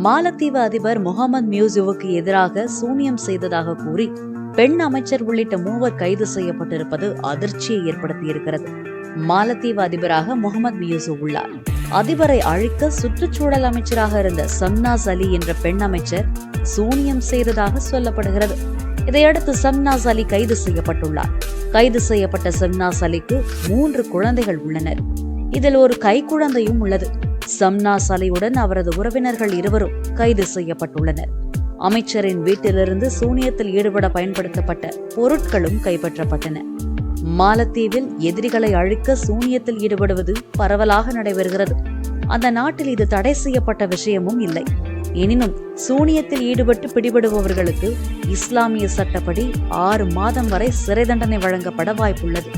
மாலத்தீவு அதிபர் முகமது மியூசுவுக்கு எதிராக சூனியம் செய்ததாக கூறி பெண் அமைச்சர் உள்ளிட்ட 3 கைது செய்யப்பட்டிருப்பது அதிர்ச்சியை ஏற்படுத்தியிருக்கிறது. மாலத்தீவு அதிபராக முகமது மியூசு உள்ளார். அதிபரை அழிக்க சுற்றுச்சூழல் அமைச்சராக இருந்த சம்னாஸ் அலி என்ற பெண் அமைச்சர் சூனியம் செய்ததாக சொல்லப்படுகிறது. இதையடுத்து சம்னாஸ் அலி கைது செய்யப்பட்டுள்ளார். கைது செய்யப்பட்ட சம்னாஸ் அலிக்கு 3 குழந்தைகள் உள்ளனர். இதில் ஒரு கைக்குழந்தையும் உள்ளது. சம்னாஸ் அலியுடன் அவரது உறவினர்கள் 2 கைது செய்யப்பட்டுள்ளனர். அமைச்சரின் வீட்டிலிருந்து சூனியத்தில் ஈடுபட பயன்படுத்தப்பட்ட பொருட்களும் கைப்பற்றப்பட்டன. மாலத்தீவில் எதிரிகளை அழிக்க சூனியத்தில் ஈடுபடுவது பரவலாக நடைபெறுகிறது. அந்த நாட்டில் இது தடை செய்யப்பட்ட விஷயமும் இல்லை. எனினும் சூனியத்தில் ஈடுபட்டு பிடிபடுபவர்களுக்கு இஸ்லாமிய சட்டப்படி 6 மாதம் வரை சிறை தண்டனை வழங்கப்பட வாய்ப்புள்ளது.